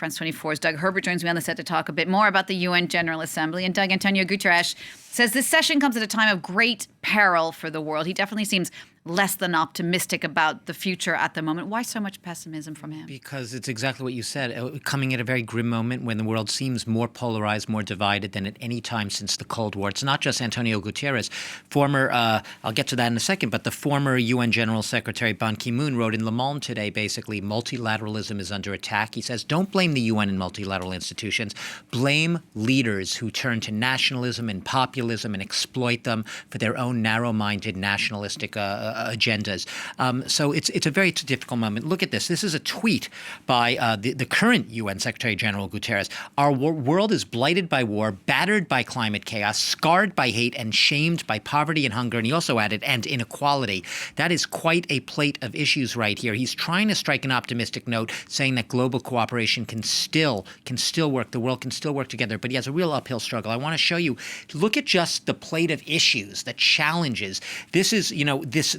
France 24's Doug Herbert joins me on the set to talk a bit more about the UN General Assembly. And Doug, Antonio Guterres says this session comes at a time of great peril for the world. He definitely seems less than optimistic about the future at the moment. Why so much pessimism from him? Because it's exactly what you said, coming at a very grim moment when the world seems more polarized, more divided than at any time since the Cold War. It's not just Antonio Guterres. I'll get to that in a second, but the former UN General Secretary Ban Ki-moon wrote in Le Monde today, basically, multilateralism is under attack. He says, don't blame the UN and multilateral institutions. Blame leaders who turn to nationalism and populism and exploit them for their own narrow-minded nationalistic agendas. So it's a very difficult moment. Look at this. This is a tweet by the current UN Secretary General Guterres. Our world is blighted by war, battered by climate chaos, scarred by hate, and shamed by poverty and hunger. And he also added, and inequality. That is quite a plate of issues right here. He's trying to strike an optimistic note, saying that global cooperation can still work. The world can still work together. But he has a real uphill struggle. I want to show you. Look at just the plate of issues, the challenges. This is,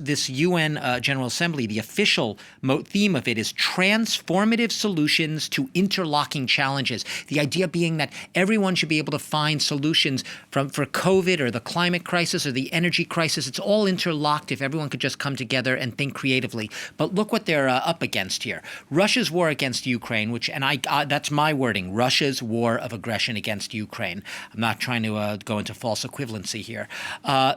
this UN General Assembly, the official theme of it is transformative solutions to interlocking challenges. The idea being that everyone should be able to find solutions for COVID or the climate crisis or the energy crisis. It's all interlocked if everyone could just come together and think creatively. But look what they're up against here. Russia's war against Ukraine, that's my wording, Russia's war of aggression against Ukraine. I'm not trying to go into false equivalency here.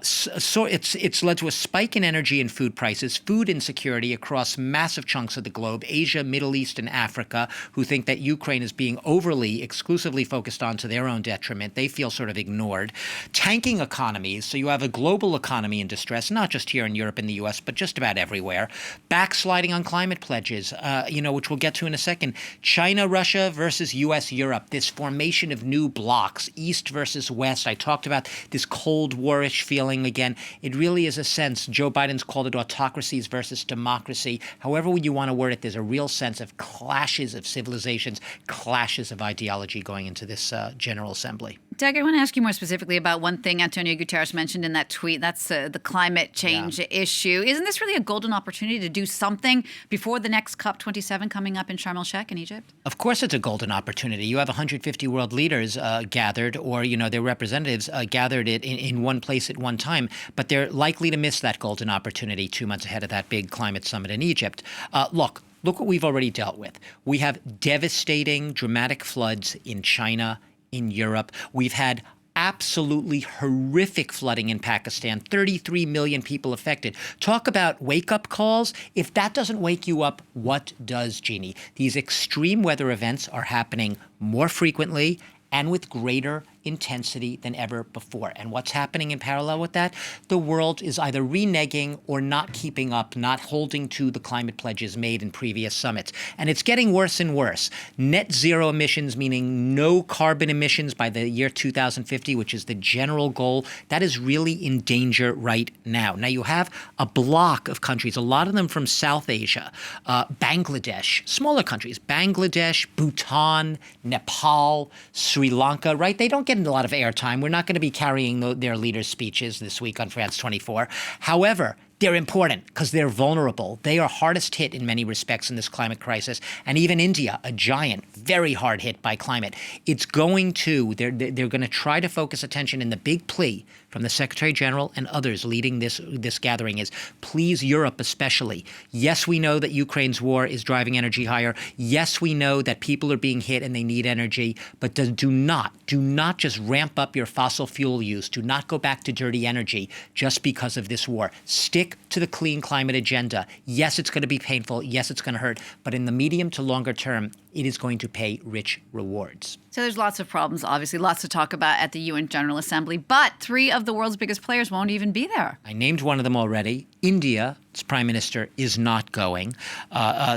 So it's led to a spike in energy and food prices, food insecurity across massive chunks of the globe, Asia, Middle East, and Africa, who think that Ukraine is being overly, exclusively focused on to their own detriment. They feel sort of ignored. Tanking economies, so you have a global economy in distress, not just here in Europe and the U.S., but just about everywhere. Backsliding on climate pledges, which we'll get to in a second. China, Russia versus U.S., Europe, this formation of new blocs, East versus West. I talked about this Cold War-ish feeling again. It really is a sense. Joe Biden's called it autocracies versus democracy. However you want to word it, there's a real sense of clashes of civilizations, clashes of ideology going into this General Assembly. Doug, I want to ask you more specifically about one thing Antonio Guterres mentioned in that tweet. That's the climate change issue. Isn't this really a golden opportunity to do something before the next COP27 coming up in Sharm el-Sheikh in Egypt? Of course it's a golden opportunity. You have 150 world leaders gathered, or, their representatives gathered in one place at one time, but they're likely to miss that golden opportunity 2 months ahead of that big climate summit in Egypt. Look what we've already dealt with. We have devastating, dramatic floods in China, in Europe. We've had absolutely horrific flooding in Pakistan, 33 million people affected. Talk about wake-up calls. If that doesn't wake you up, what does, Jeannie? These extreme weather events are happening more frequently and with greater intensity than ever before. And what's happening in parallel with that? The world is either reneging or not keeping up, not holding to the climate pledges made in previous summits. And it's getting worse and worse. Net zero emissions, meaning no carbon emissions by the year 2050, which is the general goal, that is really in danger right now. Now, you have a block of countries, a lot of them from South Asia, Bangladesh, smaller countries, Bangladesh, Bhutan, Nepal, Sri Lanka, right? They don't get a lot of airtime. We're not going to be carrying their leaders' speeches this week on France 24. However, they're important because they're vulnerable. They are hardest hit in many respects in this climate crisis. And even India, a giant, very hard hit by climate. They're going to try to focus attention, in the big plea from the Secretary General and others leading this gathering is, please, Europe especially. Yes, we know that Ukraine's war is driving energy higher. Yes, we know that people are being hit and they need energy. But do not just ramp up your fossil fuel use. Do not go back to dirty energy just because of this war. Stick to the clean climate agenda. Yes, it's going to be painful. Yes, it's going to hurt. But in the medium to longer term, it is going to pay rich rewards. So there's lots of problems, obviously, lots to talk about at the UN General Assembly. But 3 of the world's biggest players won't even be there. I named one of them already. India, its prime minister, is not going,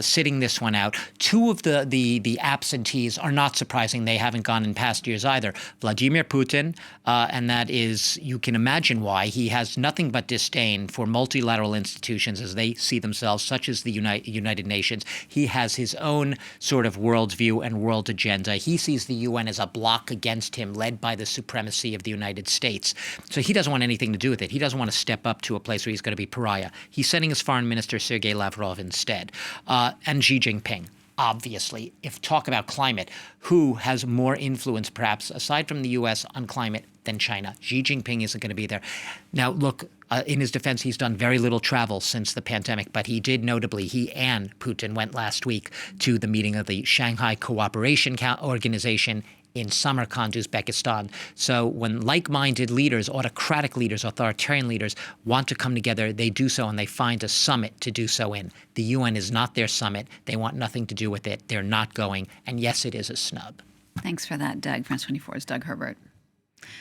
sitting this one out. 2 of the absentees are not surprising. They haven't gone in past years either. Vladimir Putin, and that is, you can imagine why. He has nothing but disdain for multilateral institutions as they see themselves, such as the United Nations. He has his own sort of worldview and world agenda. He sees the UN as a bloc against him, led by the supremacy of the United States. So he doesn't want anything to do with it. He doesn't want to step up to a place where he's going to be pariah. He's sending his foreign minister, Sergei Lavrov, instead. And Xi Jinping. obviously. If talk about climate, who has more influence, perhaps, aside from the U.S. on climate than China? Xi Jinping isn't going to be there. Now, look, in his defense, he's done very little travel since the pandemic, but he did notably, he and Putin went last week to the meeting of the Shanghai Cooperation Organization in Samarkand, Uzbekistan. So when like-minded leaders, autocratic leaders, authoritarian leaders want to come together, they do so, and they find a summit to do so in. The UN is not their summit. They want nothing to do with it. They're not going. And yes, it is a snub. Thanks for that, Doug. France 24's Doug Herbert.